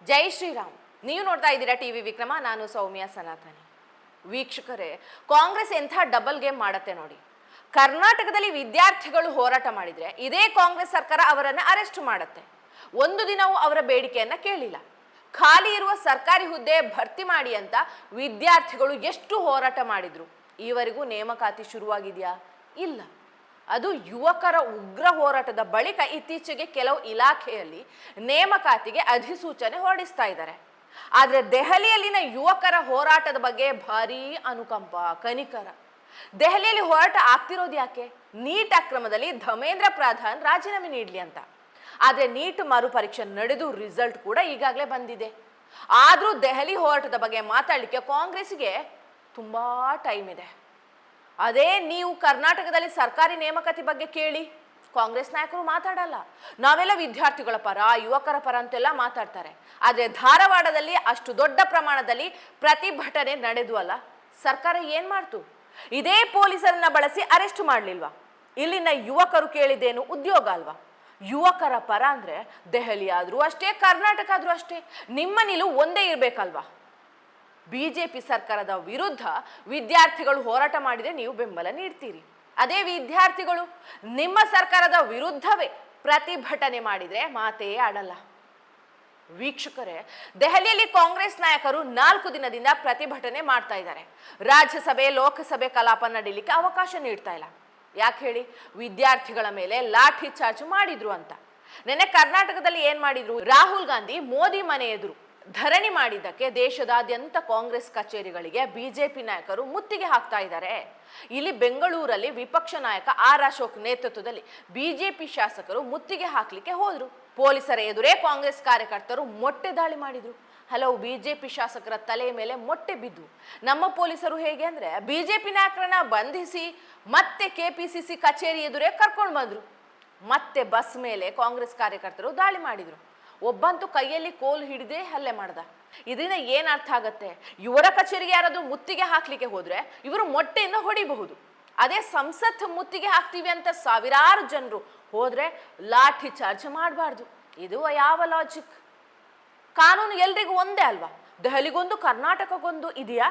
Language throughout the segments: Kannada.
ಜೈ ಶ್ರೀರಾಮ್. ನೀವು ನೋಡ್ತಾ ಇದ್ದೀರಾ ಟಿವಿ ವಿಕ್ರಮ. ನಾನು ಸೌಮ್ಯ ಸನಾತನಿ. ವೀಕ್ಷಕರೇ, ಕಾಂಗ್ರೆಸ್ ಎಂಥ ಡಬಲ್ ಗೇಮ್ ಮಾಡತ್ತೆ ನೋಡಿ. ಕರ್ನಾಟಕದಲ್ಲಿ ವಿದ್ಯಾರ್ಥಿಗಳು ಹೋರಾಟ ಮಾಡಿದ್ರೆ ಇದೇ ಕಾಂಗ್ರೆಸ್ ಸರ್ಕಾರ ಅವರನ್ನು ಅರೆಸ್ಟ್ ಮಾಡುತ್ತೆ. ಒಂದು ದಿನವೂ ಅವರ ಬೇಡಿಕೆಯನ್ನ ಕೇಳಿಲ್ಲ. ಖಾಲಿ ಇರುವ ಸರ್ಕಾರಿ ಹುದ್ದೆ ಭರ್ತಿ ಮಾಡಿ ಅಂತ ವಿದ್ಯಾರ್ಥಿಗಳು ಎಷ್ಟು ಹೋರಾಟ ಮಾಡಿದ್ರು. ಈವರೆಗೂ ನೇಮಕಾತಿ ಶುರುವಾಗಿದೆಯಾ? ಇಲ್ಲ. ಅದು ಯುವಕರ ಉಗ್ರ ಹೋರಾಟದ ಬಳಿಕ ಇತ್ತೀಚೆಗೆ ಕೆಲವು ಇಲಾಖೆಯಲ್ಲಿ ನೇಮಕಾತಿಗೆ ಅಧಿಸೂಚನೆ ಹೊರಡಿಸ್ತಾ ಇದ್ದಾರೆ. ಆದರೆ ದೆಹಲಿಯಲ್ಲಿನ ಯುವಕರ ಹೋರಾಟದ ಬಗ್ಗೆ ಭಾರೀ ಅನುಕಂಪ, ಕನಿಕರ. ದೆಹಲಿಯಲ್ಲಿ ಹೋರಾಟ ಆಗ್ತಿರೋದು ಯಾಕೆ? ನೀಟ್ ಅಕ್ರಮದಲ್ಲಿ ಧಮೇಂದ್ರ ಪ್ರಧಾನ್ ರಾಜೀನಾಮೆ ನೀಡಲಿ ಅಂತ. ಆದರೆ ನೀಟ್ ಮರುಪರೀಕ್ಷೆ ನಡೆದು ರಿಸಲ್ಟ್ ಕೂಡ ಈಗಾಗಲೇ ಬಂದಿದೆ. ಆದರೂ ದೆಹಲಿ ಹೋರಾಟದ ಬಗ್ಗೆ ಮಾತಾಡಲಿಕ್ಕೆ ಕಾಂಗ್ರೆಸ್ಗೆ ತುಂಬಾ ಟೈಮ್ ಇದೆ. ಅದೇ ನೀವು ಕರ್ನಾಟಕದಲ್ಲಿ ಸರ್ಕಾರಿ ನೇಮಕಾತಿ ಬಗ್ಗೆ ಕೇಳಿ, ಕಾಂಗ್ರೆಸ್ ನಾಯಕರು ಮಾತಾಡಲ್ಲ. ನಾವೆಲ್ಲ ವಿದ್ಯಾರ್ಥಿಗಳ ಪರ, ಯುವಕರ ಪರ ಅಂತೆಲ್ಲ ಮಾತಾಡ್ತಾರೆ. ಆದರೆ ಧಾರವಾಡದಲ್ಲಿ ಅಷ್ಟು ದೊಡ್ಡ ಪ್ರಮಾಣದಲ್ಲಿ ಪ್ರತಿಭಟನೆ ನಡೆದು ಅಲ್ಲ, ಸರ್ಕಾರ ಏನ್ ಮಾಡ್ತು? ಇದೇ ಪೊಲೀಸರನ್ನ ಬಳಸಿ ಅರೆಸ್ಟ್ ಮಾಡಲಿಲ್ವಾ? ಇಲ್ಲಿನ ಯುವಕರು ಕೇಳಿದ್ದೇನು? ಉದ್ಯೋಗ ಅಲ್ವಾ? ಯುವಕರ ಪರ ಅಂದ್ರೆ ದೆಹಲಿ ಆದ್ರೂ ಅಷ್ಟೇ, ಕರ್ನಾಟಕ ಆದ್ರೂ ಅಷ್ಟೇ. ನಿಮ್ಮ ನಿಲುವು ಒಂದೇ ಇರ್ಬೇಕಲ್ವಾ? ಬಿಜೆಪಿ ಸರ್ಕಾರದ ವಿರುದ್ಧ ವಿದ್ಯಾರ್ಥಿಗಳು ಹೋರಾಟ ಮಾಡಿದ್ರೆ ನೀವು ಬೆಂಬಲ ನೀಡ್ತೀರಿ. ಅದೇ ವಿದ್ಯಾರ್ಥಿಗಳು ನಿಮ್ಮ ಸರ್ಕಾರದ ವಿರುದ್ಧವೇ ಪ್ರತಿಭಟನೆ ಮಾಡಿದ್ರೆ ಮಾತೇ ಆಡಲ್ಲ. ವೀಕ್ಷಕರೇ, ದೆಹಲಿಯಲ್ಲಿ ಕಾಂಗ್ರೆಸ್ ನಾಯಕರು 4 ದಿನದಿಂದ ಪ್ರತಿಭಟನೆ ಮಾಡ್ತಾ ಇದ್ದಾರೆ. ರಾಜ್ಯಸಭೆ, ಲೋಕಸಭೆ ಕಲಾಪ ನಡೀಲಿಕ್ಕೆ ಅವಕಾಶ ನೀಡ್ತಾ ಇಲ್ಲ. ಯಾಕೆ ಹೇಳಿ? ವಿದ್ಯಾರ್ಥಿಗಳ ಮೇಲೆ ಲಾಠಿ ಚಾರ್ಜ್ ಮಾಡಿದ್ರು ಅಂತ. ನೆನ್ನೆ ಕರ್ನಾಟಕದಲ್ಲಿ ಏನ್ ಮಾಡಿದ್ರು? ರಾಹುಲ್ ಗಾಂಧಿ ಮೋದಿ ಮನೆ ಎದುರು ಧರಣಿ ಮಾಡಿದ್ದಕ್ಕೆ ದೇಶದಾದ್ಯಂತ ಕಾಂಗ್ರೆಸ್ ಕಚೇರಿಗಳಿಗೆ ಬಿಜೆಪಿ ನಾಯಕರು ಮುತ್ತಿಗೆ ಹಾಕ್ತಾ ಇದ್ದಾರೆ. ಇಲ್ಲಿ ಬೆಂಗಳೂರಲ್ಲಿ ವಿಪಕ್ಷ ನಾಯಕ ಆರ್ ಅಶೋಕ್ ನೇತೃತ್ವದಲ್ಲಿ ಬಿಜೆಪಿ ಶಾಸಕರು ಮುತ್ತಿಗೆ ಹಾಕ್ಲಿಕ್ಕೆ ಹೋದ್ರು. ಪೊಲೀಸರ ಎದುರೇ ಕಾಂಗ್ರೆಸ್ ಕಾರ್ಯಕರ್ತರು ಮೊಟ್ಟೆ ದಾಳಿ ಮಾಡಿದ್ರು. ಹಲವು ಬಿಜೆಪಿ ಶಾಸಕರ ತಲೆಯ ಮೇಲೆ ಮೊಟ್ಟೆ ಬಿದ್ದು. ನಮ್ಮ ಪೊಲೀಸರು ಹೇಗೆ ಅಂದ್ರೆ, ಬಿಜೆಪಿ ನಾಯಕರನ್ನ ಬಂಧಿಸಿ ಮತ್ತೆ ಕೆಪಿಸಿಸಿ ಕಚೇರಿ ಎದುರೇ ಕರ್ಕೊಂಡು ಬಂದ್ರು. ಮತ್ತೆ ಬಸ್ ಮೇಲೆ ಕಾಂಗ್ರೆಸ್ ಕಾರ್ಯಕರ್ತರು ದಾಳಿ ಮಾಡಿದ್ರು. ಒಬ್ಬಂತೂ ಕೈಯಲ್ಲಿ ಕೋಲು ಹಿಡಿದೇ ಹಲ್ಲೆ ಮಾಡ್ದ. ಇದರಿಂದ ಏನ್ ಅರ್ಥ ಆಗತ್ತೆ? ಇವರ ಕಚೇರಿಗೆ ಯಾರಾದ್ರೂ ಮುತ್ತಿಗೆ ಹಾಕ್ಲಿಕ್ಕೆ ಹೋದ್ರೆ ಇವರು ಮೊಟ್ಟೆಯಿಂದ ಹೊಡಿಬಹುದು. ಅದೇ ಸಂಸತ್ ಮುತ್ತಿಗೆ ಹಾಕ್ತೀವಿ ಅಂತ ಸಾವಿರಾರು ಜನರು ಹೋದ್ರೆ ಲಾಠಿ ಚಾರ್ಜ್ ಮಾಡಬಾರ್ದು. ಇದು ಯಾವ ಲಾಜಿಕ್? ಕಾನೂನು ಎಲ್ರಿಗೂ ಒಂದೇ ಅಲ್ವಾ? ದೆಹಲಿಗೊಂದು, ಕರ್ನಾಟಕಕ್ಕೊಂದು ಇದೆಯಾ?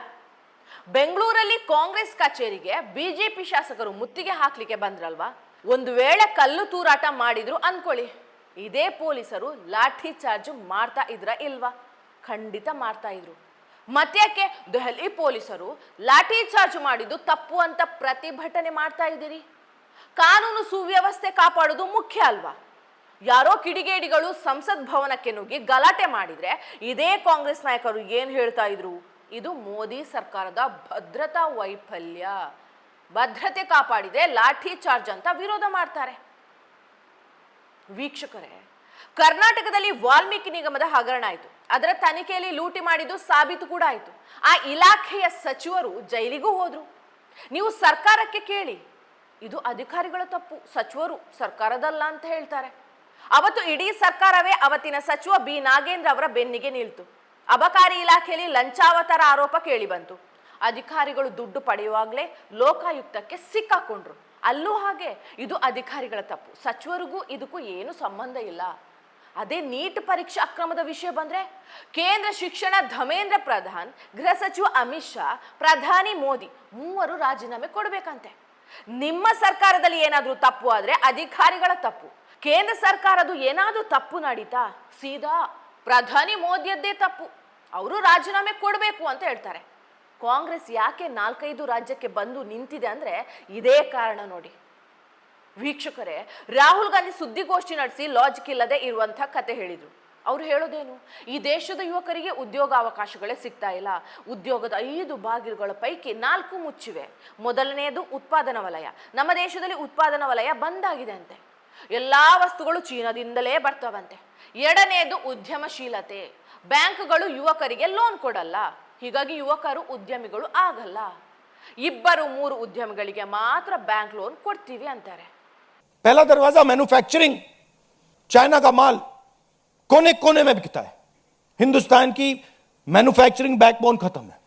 ಬೆಂಗಳೂರಲ್ಲಿ ಕಾಂಗ್ರೆಸ್ ಕಚೇರಿಗೆ ಬಿಜೆಪಿ ಶಾಸಕರು ಮುತ್ತಿಗೆ ಹಾಕ್ಲಿಕ್ಕೆ ಬಂದ್ರಲ್ವಾ? ಒಂದು ವೇಳೆ ಕಲ್ಲು ತೂರಾಟ ಮಾಡಿದ್ರು ಅನ್ಕೊಳ್ಳಿ, ಇದೇ ಪೊಲೀಸರು ಲಾಠಿ ಚಾರ್ಜ್ ಮಾಡ್ತಾ ಇದ್ರ ಇಲ್ವಾ? ಖಂಡಿತ ಮಾಡ್ತಾ ಇದ್ರು. ಮತ್ತ್ಯಾಕೆ ದೆಹಲಿ ಪೊಲೀಸರು ಲಾಠಿ ಚಾರ್ಜ್ ಮಾಡಿದ್ದು ತಪ್ಪು ಅಂತ ಪ್ರತಿಭಟನೆ ಮಾಡ್ತಾ ಇದ್ದೀರಿ? ಕಾನೂನು ಸುವ್ಯವಸ್ಥೆ ಕಾಪಾಡೋದು ಮುಖ್ಯ ಅಲ್ವಾ? ಯಾರೋ ಕಿಡಿಗೇಡಿಗಳು ಸಂಸತ್ ಭವನಕ್ಕೆ ನುಗ್ಗಿ ಗಲಾಟೆ ಮಾಡಿದ್ರೆ ಇದೇ ಕಾಂಗ್ರೆಸ್ ನಾಯಕರು ಏನ್ ಹೇಳ್ತಾ ಇದ್ರು? ಇದು ಮೋದಿ ಸರ್ಕಾರದ ಭದ್ರತಾ ವೈಫಲ್ಯ, ಭದ್ರತೆ ಕಾಪಾಡಿದೆ ಲಾಠಿ ಚಾರ್ಜ್ ಅಂತ ವಿರೋಧ ಮಾಡ್ತಾರೆ. ವೀಕ್ಷಕರೇ, ಕರ್ನಾಟಕದಲ್ಲಿ ವಾಲ್ಮೀಕಿ ನಿಗಮದ ಹಗರಣ ಆಯಿತು. ಅದರ ತನಿಖೆಯಲ್ಲಿ ಲೂಟಿ ಮಾಡಿದ್ದು ಸಾಬೀತು ಕೂಡ ಆಯಿತು. ಆ ಇಲಾಖೆಯ ಸಚಿವರು ಜೈಲಿಗೂ ಹೋದ್ರು. ನೀವು ಸರ್ಕಾರಕ್ಕೆ ಕೇಳಿ, ಇದು ಅಧಿಕಾರಿಗಳ ತಪ್ಪು, ಸಚಿವರು ಸರ್ಕಾರದಲ್ಲ ಅಂತ ಹೇಳ್ತಾರೆ. ಅವತ್ತು ಇಡೀ ಸರ್ಕಾರವೇ ಅವತ್ತಿನ ಸಚಿವ ಬಿ ನಾಗೇಂದ್ರ ಅವರ ಬೆನ್ನಿಗೆ ನಿಲ್ತು. ಅಬಕಾರಿ ಇಲಾಖೆಯಲ್ಲಿ ಲಂಚಾವತಾರ ಆರೋಪ ಕೇಳಿ ಬಂತು. ಅಧಿಕಾರಿಗಳು ದುಡ್ಡು ಪಡೆಯುವಾಗಲೇ ಲೋಕಾಯುಕ್ತಕ್ಕೆ ಸಿಕ್ಕಾಕೊಂಡ್ರು. ಅಲ್ಲೂ ಹಾಗೆ, ಇದು ಅಧಿಕಾರಿಗಳ ತಪ್ಪು, ಸಚಿವರಿಗೂ ಇದಕ್ಕೂ ಏನು ಸಂಬಂಧ ಇಲ್ಲ. ಅದೇ ನೀಟ್ ಪರೀಕ್ಷೆ ಅಕ್ರಮದ ವಿಷಯ ಬಂದ್ರೆ ಕೇಂದ್ರ ಶಿಕ್ಷಣ ಧಮೇಂದ್ರ ಪ್ರಧಾನ್, ಗೃಹ ಸಚಿವ ಅಮಿತ್ ಶಾ, ಪ್ರಧಾನಿ ಮೋದಿ ಮೂವರು ರಾಜೀನಾಮೆ ಕೊಡ್ಬೇಕಂತೆ. ನಿಮ್ಮ ಸರ್ಕಾರದಲ್ಲಿ ಏನಾದ್ರೂ ತಪ್ಪು ಆದ್ರೆ ಅಧಿಕಾರಿಗಳ ತಪ್ಪು. ಕೇಂದ್ರ ಸರ್ಕಾರದ್ದು ಏನಾದ್ರೂ ತಪ್ಪು ನಡೀತಾ ಸೀದಾ ಪ್ರಧಾನಿ ಮೋದಿಯದ್ದೇ ತಪ್ಪು, ಅವರು ರಾಜೀನಾಮೆ ಕೊಡಬೇಕು ಅಂತ ಹೇಳ್ತಾರೆ. ಕಾಂಗ್ರೆಸ್ ಯಾಕೆ 4-5 ರಾಜ್ಯಕ್ಕೆ ಬಂದು ನಿಂತಿದೆ ಅಂದ್ರೆ ಇದೇ ಕಾರಣ ನೋಡಿ. ವೀಕ್ಷಕರೇ, ರಾಹುಲ್ ಗಾಂಧಿ ಸುದ್ದಿಗೋಷ್ಠಿ ನಡೆಸಿ ಲಾಜಿಕ್ ಇಲ್ಲದೆ ಇರುವಂಥ ಕತೆ ಹೇಳಿದ್ರು. ಅವ್ರು ಹೇಳೋದೇನು? ಈ ದೇಶದ ಯುವಕರಿಗೆ ಉದ್ಯೋಗಾವಕಾಶಗಳೇ ಸಿಗ್ತಾ ಇಲ್ಲ. ಉದ್ಯೋಗದ 5 ಬಾಗಿಲುಗಳ ಪೈಕಿ 4 ಮುಚ್ಚಿವೆ. ಮೊದಲನೆಯದು ಉತ್ಪಾದನಾ ವಲಯ. ನಮ್ಮ ದೇಶದಲ್ಲಿ ಉತ್ಪಾದನಾ ವಲಯ ಬಂದಾಗಿದೆ ಅಂತೆ. ಎಲ್ಲಾ ವಸ್ತುಗಳು ಚೀನಾದಿಂದಲೇ ಬರ್ತಾವಂತೆ. ಎರಡನೆಯದು ಉದ್ಯಮಶೀಲತೆ. ಬ್ಯಾಂಕ್ಗಳು ಯುವಕರಿಗೆ ಲೋನ್ ಕೊಡಲ್ಲ, ಹೀಗಾಗಿ ಯುವಕರು ಉದ್ಯಮಿಗಳು ಆಗಲ್ಲ. 2-3 ಉದ್ಯಮಿಗಳಿಗೆ ಮಾತ್ರ ಬ್ಯಾಂಕ್ ಲೋನ್ ಕೊಡ್ತೀವಿ ಅಂತಾರೆ. पहला दरवाजा मैन्युफैक्चरिंग, चाइना का माल कोने कोने में बिकता है. हिंदुस्तान की मैन्युफैक्चरिंग बैकबोन खत्म है,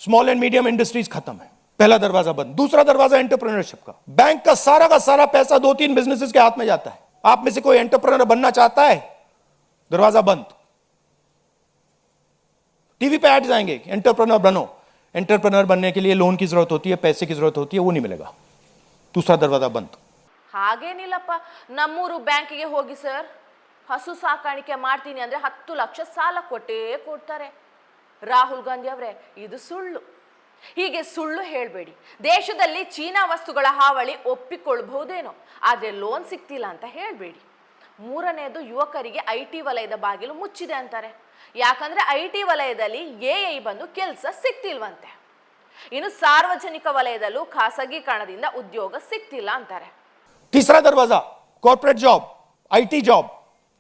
स्मॉल एंड मीडियम इंडस्ट्रीज खत्म है. पहला दरवाजा बंद. दूसरा दरवाजा एंटरप्रेन्योरशिप का. बैंक का सारा पैसा 2-3 बिजनेसेस के हाथ में जाता है. आप में से कोई एंटरप्रेन्योर बनना चाहता है? दरवाजा बंद. टीवी पे एड्स आएंगे, एंटरप्रेन्योर बनो। एंटरप्रेन्योर बनने के लिए लोन की जरूरत होती है, पैसे की जरूरत होती है, वो नहीं मिलेगा। दूसरा दरवाजा बंद। ಹಾಗೇನಿಲ್ಲಪ್ಪ, ನಮ್ಮೂರು ಬ್ಯಾಂಕಿಗೆ ಹೋಗಿ ಸರ್, ಹಸು ಸಾಕಾಣಿಕೆ ಮಾಡ್ತೀನಿ ಅಂದ್ರೆ 10 ಲಕ್ಷ ಸಾಲ ಕೊಟ್ಟೇ ಕೊಡ್ತಾರೆ. ರಾಹುಲ್ ಗಾಂಧಿ ಅವರೇ, ಇದು ಸುಳ್ಳು. ಹೀಗೆ ಸುಳ್ಳು ಹೇಳಬೇಡಿ. ದೇಶದಲ್ಲಿ ಚೀನಾ ವಸ್ತುಗಳ ಹಾವಳಿ ಒಪ್ಪಿಕೊಳ್ಳಬಹುದೇನೋ, ಆದರೆ ಲೋನ್ ಸಿಗ್ತಿಲ್ಲ ಅಂತ ಹೇಳಬೇಡಿ. ಮೂರನೇದು, ಯುವಕರಿಗೆ IT ವಲಯದ ಬಾಗಿಲು ಮುಚ್ಚಿದೆ ಅಂತಾರೆ. ಯಾಕಂದ್ರೆ IT ವಲಯದಲ್ಲಿ AI ಬಂದು ಕೆಲಸ ಸಿಗ್ತಿಲ್ವಂತೆ. ಇನ್ನು ಸಾರ್ವಜನಿಕ ವಲಯದಲ್ಲೂ ಖಾಸಗೀಕರಣದಿಂದ ಉದ್ಯೋಗ ಸಿಗ್ತಿಲ್ಲ ಅಂತಾರೆ. तीसरा दरवाजा कॉर्पोरेट जॉब, IT जॉब,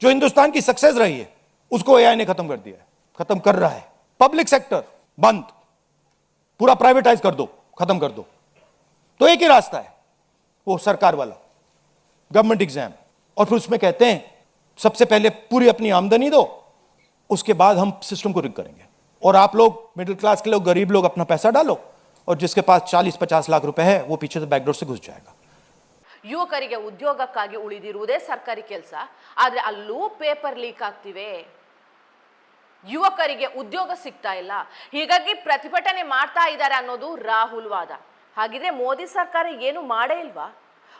जो हिंदुस्तान की सक्सेस रही है, उसको AI ने खत्म कर दिया है, खत्म कर रहा है। पब्लिक सेक्टर बंद, पूरा प्राइवेटाइज कर दो, खत्म कर दो। तो एक ही रास्ता है, वो सरकार वाला गवर्नमेंट एग्जाम, और फिर उसमें कहते हैं सबसे पहले पूरी अपनी आमदनी दो, उसके बाद हम सिस्टम को रिग करेंगे, और आप लोग मिडिल क्लास के लोग, गरीब लोग अपना पैसा डालो, और जिसके पास 40-50 लाख रुपए है वो पीछे से बैकडोर से घुस जाएगा। ಯುವಕರಿಗೆ ಉದ್ಯೋಗಕ್ಕಾಗಿ ಉಳಿದಿರುವುದೇ ಸರ್ಕಾರಿ ಕೆಲಸ, ಆದರೆ ಅಲ್ಲೂ ಪೇಪರ್ ಲೀಕ್ ಆಗ್ತಿವೆ. ಯುವಕರಿಗೆ ಉದ್ಯೋಗ ಸಿಗ್ತಾ ಇಲ್ಲ, ಹೀಗಾಗಿ ಪ್ರತಿಭಟನೆ ಮಾಡ್ತಾ ಇದ್ದಾರೆ ಅನ್ನೋದು ರಾಹುಲ್ ವಾದ. ಹಾಗಿದ್ರೆ ಮೋದಿ ಸರ್ಕಾರ ಏನು ಮಾಡೇ ಇಲ್ವಾ?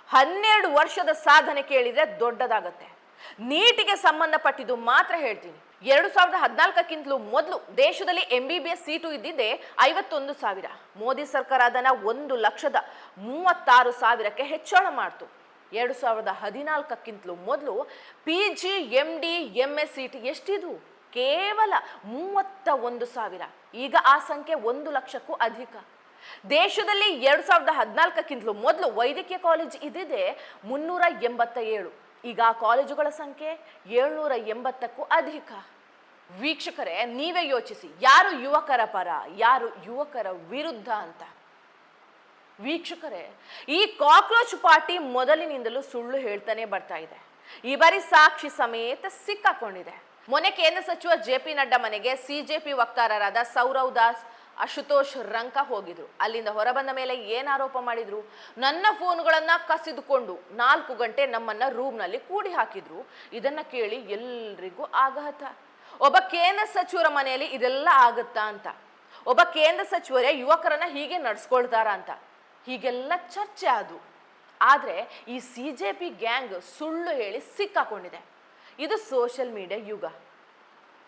12 ವರ್ಷದ ಸಾಧನೆ ಕೇಳಿದ್ರೆ ದೊಡ್ಡದಾಗತ್ತೆ. ನೀಟಿಗೆ ಸಂಬಂಧಪಟ್ಟಿದ್ದು ಮಾತ್ರ ಹೇಳ್ತೀನಿ. 2014ಕ್ಕಿಂತಲೂ ಮೊದಲು ದೇಶದಲ್ಲಿ MBBS ಸೀಟು ಇದ್ದಿದ್ದೆ 51,000. ಮೋದಿ ಸರ್ಕಾರ ಅದನ್ನ 1,36,000ಕ್ಕೆ ಹೆಚ್ಚಳ ಮಾಡ್ತು. 2014ಕ್ಕಿಂತಲೂ ಮೊದಲು PG MD MS ಸೀಟ್ ಎಷ್ಟಿದ್ವು? ಕೇವಲ 31,000. ಈಗ ಆ ಸಂಖ್ಯೆ 1,00,000ಕ್ಕೂ ಅಧಿಕ. ದೇಶದಲ್ಲಿ 2014ಕ್ಕಿಂತಲೂ ಮೊದಲು ವೈದ್ಯಕೀಯ ಕಾಲೇಜ್ ಇದ್ದಿದೆ 387. ಈಗ ಆ ಕಾಲೇಜುಗಳ ಸಂಖ್ಯೆ 780ಕ್ಕೂ ಅಧಿಕ. ವೀಕ್ಷಕರೇ, ನೀವೇ ಯೋಚಿಸಿ, ಯಾರು ಯುವಕರ ಪರ, ಯಾರು ಯುವಕರ ವಿರುದ್ಧ ಅಂತ. ವೀಕ್ಷಕರೇ, ಈ ಕಾಕ್ರೋಚ್ ಪಾರ್ಟಿ ಮೊದಲಿನಿಂದಲೂ ಸುಳ್ಳು ಹೇಳ್ತಾನೆ ಬರ್ತಾ ಇದೆ. ಈ ಬಾರಿ ಸಾಕ್ಷಿ ಸಮೇತ ಸಿಕ್ಕಾಕೊಂಡಿದೆ. ಮೊನ್ನೆ ಕೇಂದ್ರ ಸಚಿವ JP ನಡ್ಡಾ ಮನೆಗೆ CJP ವಕ್ತಾರರಾದ ಸೌರವ್ ದಾಸ್, ಅಶುತೋಷ್ ರಂಕ ಹೋಗಿದ್ರು. ಅಲ್ಲಿಂದ ಹೊರಬಂದ ಮೇಲೆ ಏನ್ ಆರೋಪ ಮಾಡಿದ್ರು? ನನ್ನ ಫೋನ್ಗಳನ್ನ ಕಸಿದುಕೊಂಡು 4 ಗಂಟೆ ನಮ್ಮನ್ನ ರೂಮ್ನಲ್ಲಿ ಕೂಡಿ ಹಾಕಿದ್ರು. ಇದನ್ನ ಕೇಳಿ ಎಲ್ರಿಗೂ ಆಘಾತ. ಒಬ್ಬ ಕೇಂದ್ರ ಸಚಿವರ ಮನೆಯಲ್ಲಿ ಇದೆಲ್ಲ ಆಗುತ್ತಾ ಅಂತ, ಒಬ್ಬ ಕೇಂದ್ರ ಸಚಿವರೇ ಯುವಕರನ್ನ ಹೀಗೆ ನಡ್ಸ್ಕೊಳ್ತಾರ ಅಂತ ಹೀಗೆಲ್ಲ ಚರ್ಚೆ ಆದವು. ಆದ್ರೆ ಈ CJP ಗ್ಯಾಂಗ್ ಸುಳ್ಳು ಹೇಳಿ ಸಿಕ್ಕಾಕೊಂಡಿದೆ. ಇದು ಸೋಷಿಯಲ್ ಮೀಡಿಯಾ ಯುಗ.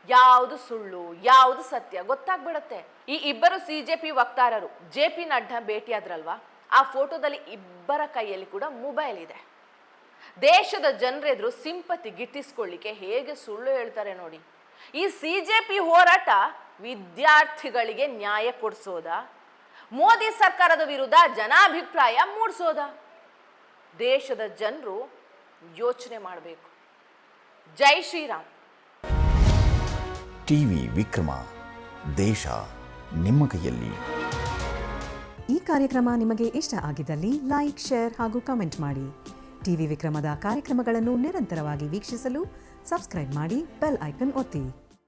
ಯಾವುದು ಸುಳ್ಳು, ಯಾವುದು ಸತ್ಯ ಗೊತ್ತಾಗ್ಬಿಡತ್ತೆ. ಈ ಇಬ್ಬರು CJP ವಕ್ತಾರರು JP ನಡ್ಡಾ ಭೇಟಿಯಾದ್ರಲ್ವಾ, ಆ ಫೋಟೋದಲ್ಲಿ ಇಬ್ಬರ ಕೈಯಲ್ಲಿ ಕೂಡ ಮೊಬೈಲ್ ಇದೆ. ದೇಶದ ಜನರೆದುರು ಸಿಂಪತಿ ಗಿಟ್ಟಿಸ್ಕೊಳ್ಳಿಕ್ಕೆ ಹೇಗೆ ಸುಳ್ಳು ಹೇಳ್ತಾರೆ ನೋಡಿ. ಈ CJP ಹೋರಾಟ ವಿದ್ಯಾರ್ಥಿಗಳಿಗೆ ನ್ಯಾಯ ಕೊಡಿಸೋದಾ, ಮೋದಿ ಸರ್ಕಾರದ ವಿರುದ್ಧ ಜನಾಭಿಪ್ರಾಯ ಮೂಡಿಸೋದಾ? ದೇಶದ ಜನರು ಯೋಚನೆ ಮಾಡಬೇಕು. ಜೈ ಶ್ರೀರಾಮ್. ಟಿವಿ ವಿಕ್ರಮ, ದೇಶ ನಿಮ್ಮ ಕೈಯಲ್ಲಿ. ಈ ಕಾರ್ಯಕ್ರಮ ನಿಮಗೆ ಇಷ್ಟ ಆಗಿದ್ದಲ್ಲಿ ಲೈಕ್, ಶೇರ್ ಹಾಗೂ ಕಮೆಂಟ್ ಮಾಡಿ. ಟಿವಿ ವಿಕ್ರಮದ ಕಾರ್ಯಕ್ರಮಗಳನ್ನು ನಿರಂತರವಾಗಿ ವೀಕ್ಷಿಸಲು ಸಬ್ಸ್ಕ್ರೈಬ್ ಮಾಡಿ, ಬೆಲ್ ಐಕನ್ ಒತ್ತಿ.